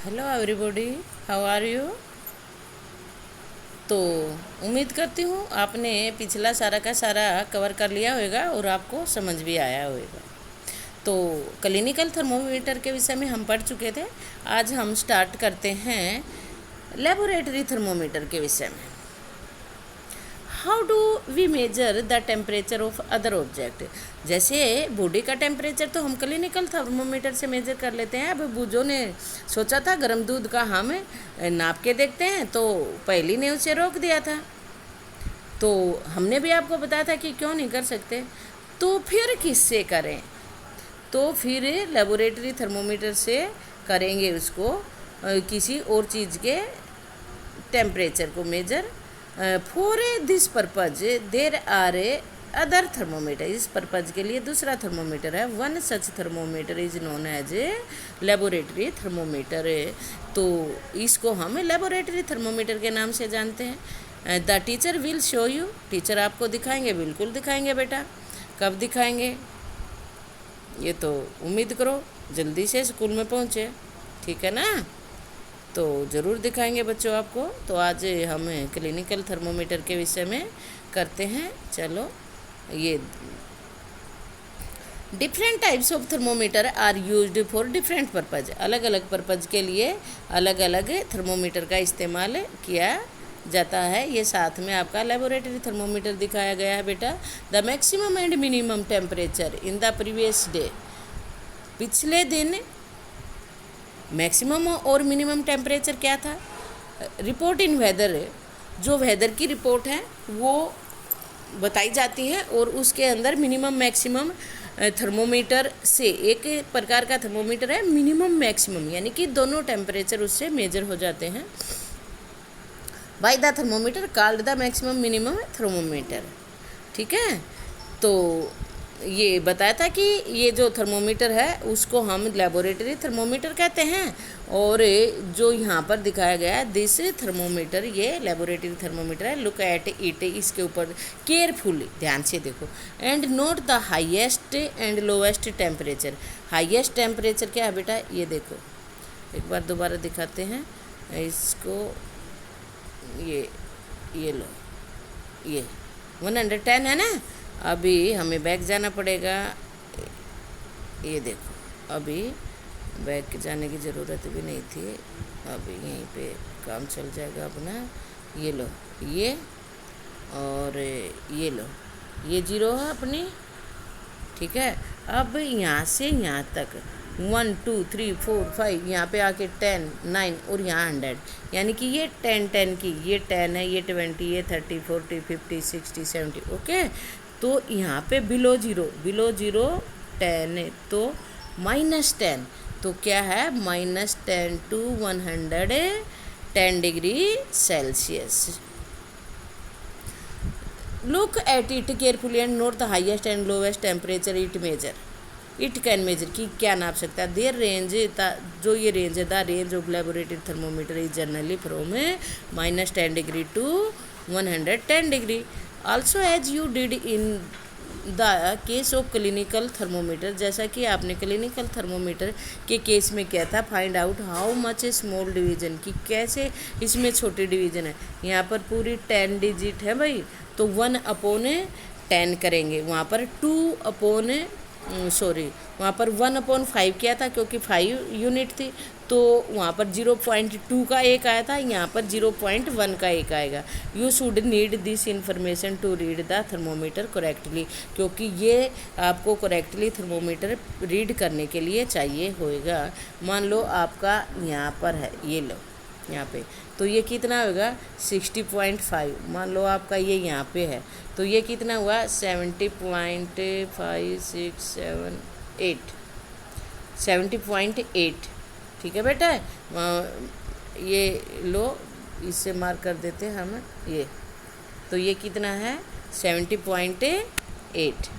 Hello everybody, how are you. तो उम्मीद करती हूँ आपने पिछला सारा का सारा कवर कर लिया होगा और आपको समझ भी आया होगा। तो क्लिनिकल थर्मोमीटर के विषय में हम पढ़ चुके थे। आज हम स्टार्ट करते हैं लेबोरेटरी थर्मोमीटर के विषय में। How do we measure the temperature of other object. जैसे बॉडी का टेम्परेचर तो हम क्लिनिकल थर्मोमीटर से मेजर कर लेते हैं। अब बूजो ने सोचा था गर्म दूध का हम नाप के देखते हैं, तो पहली ने उसे रोक दिया था। तो हमने भी आपको बताया था कि क्यों नहीं कर सकते, तो फिर किससे करें। तो फिर लेबोरेटरी थर्मोमीटर से करेंगे उसको, किसी और चीज़ के टेम्परेचर को measure. For this purpose there are other thermometer. इस पर्पज के लिए दूसरा थर्मोमीटर है। One such thermometer is known as laboratory thermometer. तो इसको हम लेबोरेटरी थर्मोमीटर के नाम से जानते हैं। The teacher will show you. Teacher आपको दिखाएंगे, बिल्कुल दिखाएंगे बेटा। कब दिखाएंगे ये तो उम्मीद करो जल्दी से स्कूल में पहुँचे, ठीक है ना। तो ज़रूर दिखाएंगे बच्चों आपको। तो आज हम क्लिनिकल थर्मोमीटर के विषय में करते हैं। चलो, ये different types of thermometer are used for different purpose. अलग अलग पर्पज के लिए अलग अलग थर्मोमीटर का इस्तेमाल किया जाता है। ये साथ में आपका लेबोरेटरी थर्मोमीटर दिखाया गया है बेटा। The maximum and minimum temperature in the previous day. पिछले दिन मैक्सिमम और मिनिमम टेम्परेचर क्या था। रिपोर्ट इन वेदर, जो वेदर की रिपोर्ट है वो बताई जाती है, और उसके अंदर मिनिमम मैक्सिमम थर्मोमीटर से, एक प्रकार का थर्मोमीटर है मिनिमम मैक्सिमम, यानी कि दोनों टेम्परेचर उससे मेजर हो जाते हैं by the thermometer called the maximum minimum thermometer. ठीक है। तो ये बताया था कि ये जो थर्मोमीटर है उसको हम लेबोरेटरी थर्मोमीटर कहते हैं, और जो यहाँ पर दिखाया गया है दिस थर्मोमीटर, ये लेबोरेटरी थर्मोमीटर है। लुक एट इट, इसके ऊपर केयरफुली ध्यान से देखो। And note the highest and lowest temperature. Highest temperature क्या है बेटा, ये देखो, एक बार दोबारा दिखाते हैं इसको। ये लो, ये 110 है ना। अभी हमें बैक जाना पड़ेगा। ये देखो, अभी बैक जाने की ज़रूरत भी नहीं थी, अभी यहीं पे काम चल जाएगा अपना। ये लो, ये और ये लो, ये 0 है अपनी, ठीक है। अब यहाँ से यहाँ तक 1 2 3 4 5, यहाँ पे आके 10 9 और यहाँ 100, यानी कि ये 10 10 की, ये 10 है, ये 20, ये 30 40 50 60 70। ओके। तो यहाँ पे बिलो जीरो 10 है, तो -10, तो क्या है -10 to 110 degree Celsius. Look at it carefully and note the highest and lowest temperature it can measure, की क्या नाप सकता है। देयर रेंज, जो ये रेंज है, the range of laboratory thermometer is generally from -10 degree to 110 degree. Also as you did in the case of clinical thermometer, जैसा कि आपने क्लिनिकल थर्मोमीटर के केस में किया था। Find out how much small division, कि कैसे इसमें छोटी डिवीजन है। यहाँ पर पूरी 10 डिजिट है भाई, तो 1/10 करेंगे। वहाँ पर 1 1/5 किया था, क्योंकि 5 यूनिट थी, तो वहाँ पर 0.2 का एक आया था, यहाँ पर 0.1 का एक आएगा। You should need this information to read the thermometer correctly, क्योंकि ये आपको करेक्टली थर्मोमीटर रीड करने के लिए चाहिए होएगा। मान लो आपका यहाँ पर है, ये लो यहाँ पे, तो ये कितना होगा 60.5। मान लो आपका ये यहाँ पे है, तो ये कितना हुआ 70.5 6 7 8 ठीक है बेटा। ये लो, इससे मार्क कर देते हैं हम ये, तो ये कितना है 70.8।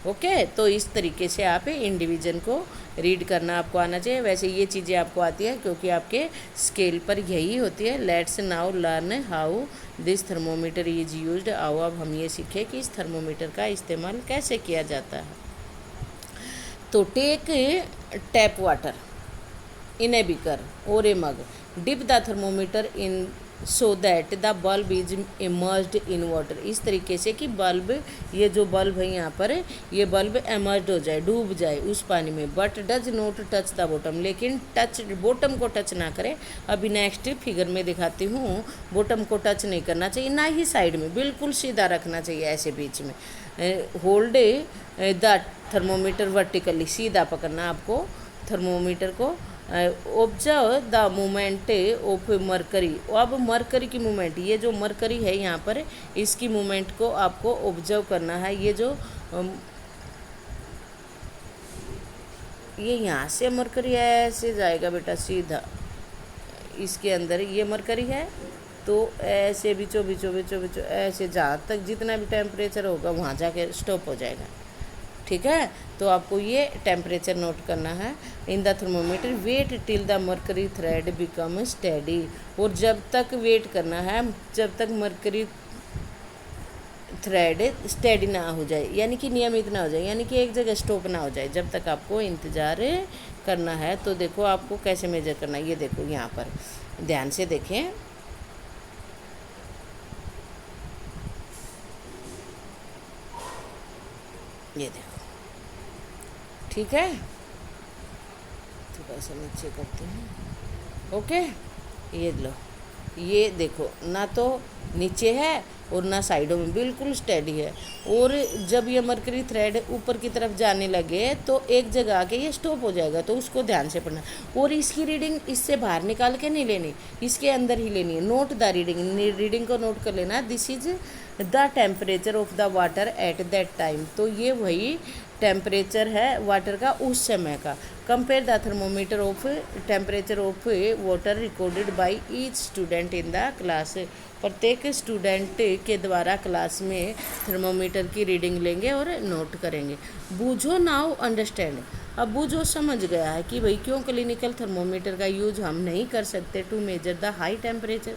ओके। तो इस तरीके से आप इन डिवीज़न को रीड करना आपको आना चाहिए। वैसे ये चीज़ें आपको आती है क्योंकि आपके स्केल पर यही होती है। Let's now learn how this thermometer is used. आओ अब हम ये सीखें कि इस थर्मोमीटर का इस्तेमाल कैसे किया जाता है। तो take tap water, in a beaker or a mug. Dip the thermometer in so that the bulb is immersed in water. इस तरीके से कि बल्ब, ये जो बल्ब है यहाँ पर, ये बल्ब एमर्ज हो जाए, डूब जाए उस पानी में. But does not touch the bottom, लेकिन टच बॉटम को टच ना करे. अभी नेक्स्ट फिगर में दिखाती हूँ. बॉटम को टच नहीं करना चाहिए, ना ही साइड में, बिल्कुल सीधा रखना चाहिए ऐसे बीच में. होल्ड द थर्मोमीटर वर्टिकली, सीधा पकड़ना आपको थर्मोमीटर को. Observe the movement of mercury. अब मरकरी की मूवमेंट, ये जो मरकरी है यहाँ पर, इसकी मूवमेंट को आपको ऑब्जर्व करना है. ये जो ये यहाँ से मरकरी ऐसे जाएगा बेटा सीधा इसके अंदर, ये मरकरी है तो ऐसे बीचों बीचों बीचों बीचों ऐसे जहाँ तक जितना भी टेम्परेचर होगा वहाँ जाके स्टॉप हो जाएगा. ठीक है, तो आपको ये टेम्परेचर नोट करना है. In the thermometer wait till the mercury thread become steady. और जब तक वेट करना है, जब तक मरकरी थ्रेड स्टेडी ना हो जाए, यानी कि नियमित ना हो जाए, यानी कि एक जगह स्टॉप ना हो जाए, जब तक आपको इंतज़ार करना है. तो देखो आपको कैसे मेजर करना है. ये देखो यहाँ पर ध्यान से देखें. ये देखो, ठीक है, थोड़ा सा नीचे करते हैं. ओके, ये लो, ये देखो ना तो नीचे है और ना साइडों में, बिल्कुल स्टेडी है. और जब ये मरकरी थ्रेड ऊपर की तरफ जाने लगे तो एक जगह आके ये स्टॉप हो जाएगा, तो उसको ध्यान से पढ़ना. और इसकी रीडिंग इससे बाहर निकाल के नहीं लेनी, इसके अंदर ही लेनी है. नोट द रीडिंग, रीडिंग को नोट कर लेना. This is the temperature of the water at that time. तो ये वही टेम्परेचर है वाटर का उस समय का. Compare the thermometer of temperature of water recorded by each student in the class. प्रत्येक स्टूडेंट के द्वारा क्लास में थर्मोमीटर की रीडिंग लेंगे और नोट करेंगे. बूझो नाउ अंडरस्टैंड. अब बूझो समझ गया है कि भाई क्यों क्लिनिकल थर्मोमीटर का यूज हम नहीं कर सकते to measure the high temperature.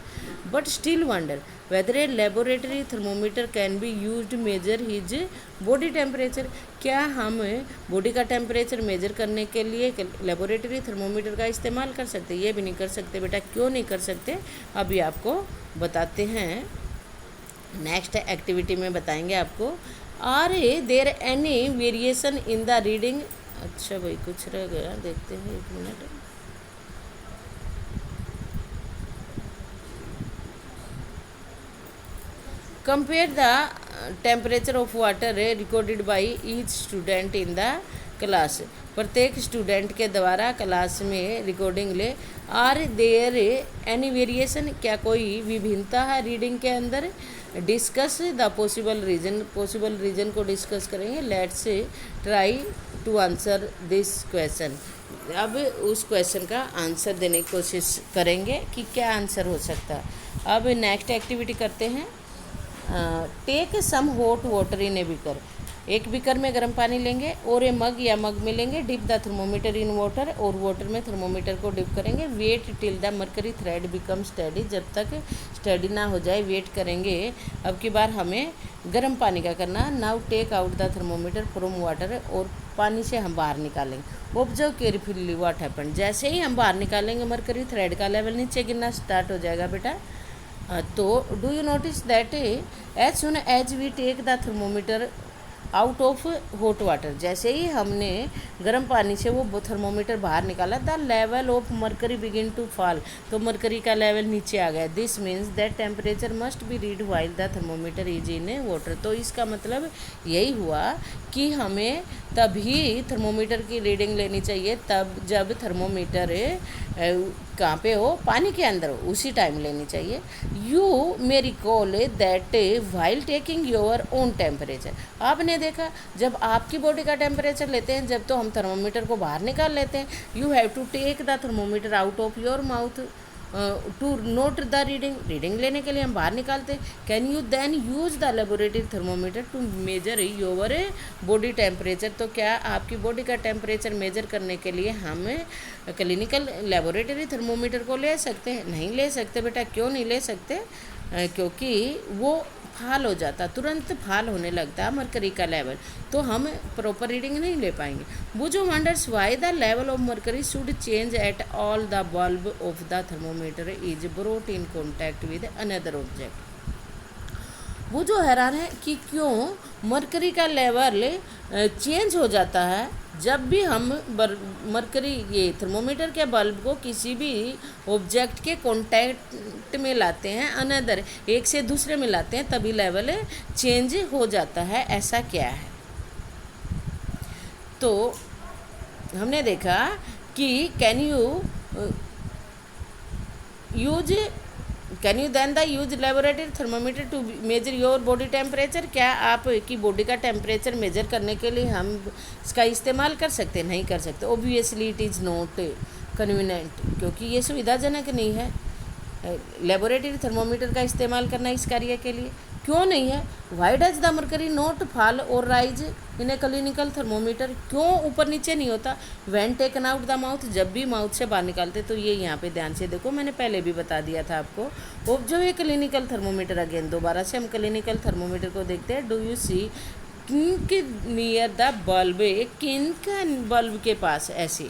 But still wonder whether a laboratory thermometer can be used measure his body temperature. क्या हम बॉडी का टेम्परेचर मेजर करने के लिए लेबोरेटरी थर्मोमीटर का इस्तेमाल कर सकते? ये भी नहीं कर सकते बेटा. क्यों नहीं कर सकते अभी आपको बताते हैं. नेक्स्ट एक्टिविटी में बताएंगे आपको. Are there any variation in the reading. अच्छा भाई कुछ रह गया, देखते हैं, एक minute. Compare the temperature of water recorded by each student in the class. प्रत्येक स्टूडेंट के द्वारा क्लास में रिकॉर्डिंग ले. आर देयर एनी वेरिएशन, क्या कोई विभिन्नता है रीडिंग के अंदर? Discuss the possible reason. Possible reason को डिस्कस करेंगे. Let's try to answer this question. अब उस क्वेश्चन का आंसर देने की कोशिश करेंगे कि क्या आंसर हो सकता है. अब नेक्स्ट एक्टिविटी करते हैं. Take some hot water in a beaker. एक बीकर में गर्म पानी लेंगे और ए मग या मग में लेंगे. Dip the thermometer in water, और वाटर में थर्मोमीटर को डिप करेंगे. Wait till the mercury thread become steady. जब तक स्टेडी ना हो जाए वेट करेंगे. अब की बार हमें गर्म पानी का करना. Now take out the thermometer from water, और पानी से हम बाहर निकालेंगे. Observe carefully what happen. जैसे ही हम बाहर निकालेंगे मरकरी थ्रेड का लेवल नीचे गिरना स्टार्ट हो जाएगा बेटा. तो do you notice that as soon as we take the thermometer out of hot water, जैसे ही हमने गर्म पानी से वो थर्मोमीटर बाहर निकाला, the level of mercury begin to fall. तो मरकरी का लेवल नीचे आ गया. This means that temperature must be read while the thermometer is in water. तो इसका मतलब यही हुआ कि हमें तभी थर्मोमीटर की रीडिंग लेनी चाहिए तब जब थर्मोमीटर कहाँ पे हो, पानी के अंदर हो, उसी टाइम लेनी चाहिए. You may recall that while taking your own temperature. आपने देखा जब आपकी बॉडी का टेम्परेचर लेते हैं, जब तो हम थर्मोमीटर को बाहर निकाल लेते हैं. You have to take the thermometer out of your mouth to note the reading. Reading लेने के लिए हम बाहर निकालते हैं. Can you then use the laboratory thermometer to measure your body temperature. तो क्या आपकी बॉडी का टेम्परेचर मेजर करने के लिए हम क्लिनिकल लेबोरेटरी थर्मोमीटर को ले सकते हैं? नहीं ले सकते बेटा. क्यों नहीं ले सकते? क्योंकि वो फाल हो जाता, तुरंत फाल होने लगता है मरकरी का लेवल, तो हम प्रॉपर रीडिंग नहीं ले पाएंगे। बुजो wonders why the level of mercury should change at all the bulb of the thermometer is brought in contact with another object. वो जो हैरान है कि क्यों मरकरी का लेवल चेंज हो जाता है जब भी हम मरकरी ये थर्मोमीटर के बल्ब को किसी भी ऑब्जेक्ट के कांटेक्ट में लाते हैं, अनदर एक से दूसरे में लाते हैं, तभी लेवल चेंज हो जाता है। ऐसा क्या है? तो हमने देखा कि can you then the use laboratory thermometer to measure your body temperature. क्या आप की बॉडी का टेम्परेचर मेजर करने के लिए हम इसका इस्तेमाल कर सकते हैं? नहीं कर सकते। Obviously it is not convenient, क्योंकि ये सुविधाजनक नहीं है लेबोरेटरी थर्मोमीटर का इस्तेमाल करना इस कार्य के लिए। क्यों नहीं है? Why does the mercury not fall or rise in a clinical thermometer? क्यों ऊपर नीचे नहीं होता? When taken out the mouth, जब भी माउथ से बाहर निकालते। तो ये यहाँ पे ध्यान से देखो, मैंने पहले भी बता दिया था आपको। वो जो ये क्लिनिकल थर्मोमीटर, अगेन दोबारा से हम क्लिनिकल थर्मोमीटर को देखते हैं। Do you see kink near the bulb, kink bulb के पास ऐसे।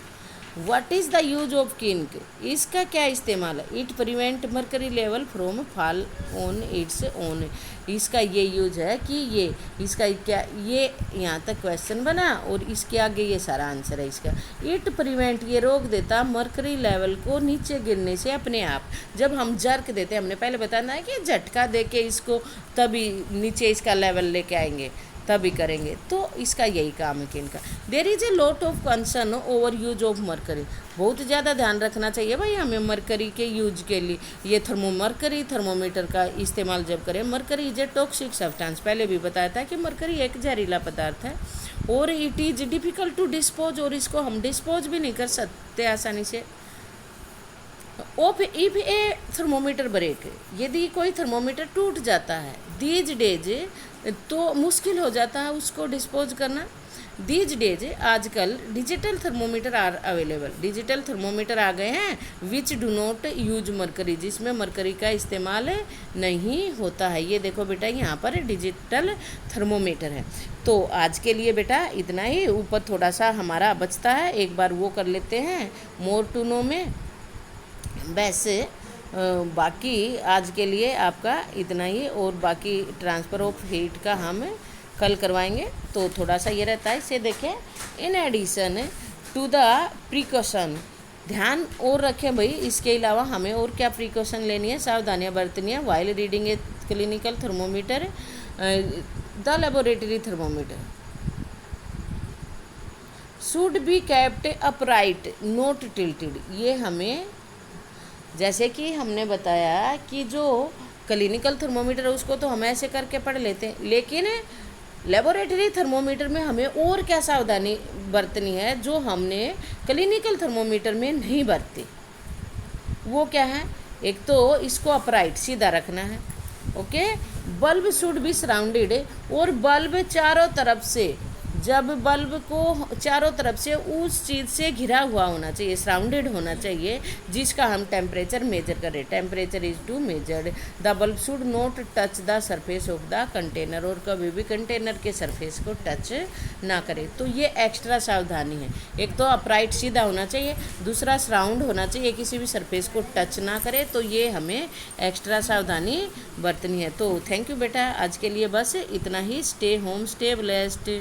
What is the use of kink? इसका क्या इस्तेमाल है? It prevent mercury level from fall on its own. इसका ये यूज है कि ये इसका क्या, ये यहाँ तक क्वेश्चन बना और इसके आगे ये सारा आंसर है इसका। इट प्रिवेंट, ये रोक देता मरकरी लेवल को नीचे गिरने से अपने आप। जब हम जर्क देते हैं, हमने पहले बताना है कि झटका दे के इसको तभी नीचे इसका लेवल लेके आएंगे, तभी करेंगे। तो इसका यही काम है कि इनका there is a lot of concern over use of mercury. बहुत ज़्यादा ध्यान रखना चाहिए भाई हमें मरकरी के यूज के लिए। ये मरकरी थर्मोमीटर का इस्तेमाल जब करें, mercury is a toxic substance, पहले भी बताया था कि मरकरी एक जहरीला पदार्थ है और it is difficult to dispose, और इसको हम डिस्पोज भी नहीं कर सकते आसानी से। Of if a thermometer break, यदि कोई थर्मोमीटर टूट जाता है दीज डेज, तो मुश्किल हो जाता है उसको डिस्पोज करना। दीज डेज, आजकल digital thermometer are available, digital thermometer आ गए हैं which do not use mercury, जिसमें मरकरी का इस्तेमाल नहीं होता है। ये देखो बेटा, यहाँ पर डिजिटल थर्मोमीटर है। तो आज के लिए बेटा इतना ही। ऊपर थोड़ा सा हमारा बचता है, एक बार वो कर लेते हैं मोर टू नो में। वैसे बाकी आज के लिए आपका इतना ही, और बाकी ट्रांसफ़र ऑफ हीट का हम कल करवाएंगे। तो थोड़ा सा ये रहता है, इसे देखें। In addition to the precaution, ध्यान और रखें भाई, इसके अलावा हमें और क्या प्रिकॉशन लेनी है, सावधानियाँ बरतनी है while reading A clinical thermometer, the laboratory thermometer should be kept upright not tilted. ये हमें, जैसे कि हमने बताया कि जो क्लिनिकल थर्मोमीटर है उसको तो हम ऐसे करके पढ़ लेते हैं, लेकिन लेबोरेटरी थर्मोमीटर में हमें और क्या सावधानी बरतनी है जो हमने क्लिनिकल थर्मोमीटर में नहीं बरती। वो क्या है? एक तो इसको अपराइट, सीधा रखना है। Okay, bulb should be surrounded, और बल्ब चारों तरफ से, जब बल्ब को चारों तरफ से उस चीज़ से घिरा हुआ होना चाहिए, सराउंडेड होना चाहिए जिसका हम टेम्परेचर मेजर करें। Temperature is to measured, the bulb should not touch the surface of the container, और कभी भी कंटेनर के सरफेस को टच ना करें। तो ये एक्स्ट्रा सावधानी है। एक तो अपराइट, सीधा होना चाहिए, दूसरा सराउंड होना चाहिए, किसी भी सरफेस को टच ना करे। तो ये हमें एक्स्ट्रा सावधानी बरतनी है। तो थैंक यू बेटा, आज के लिए बस इतना ही। Stay home, stay blessed.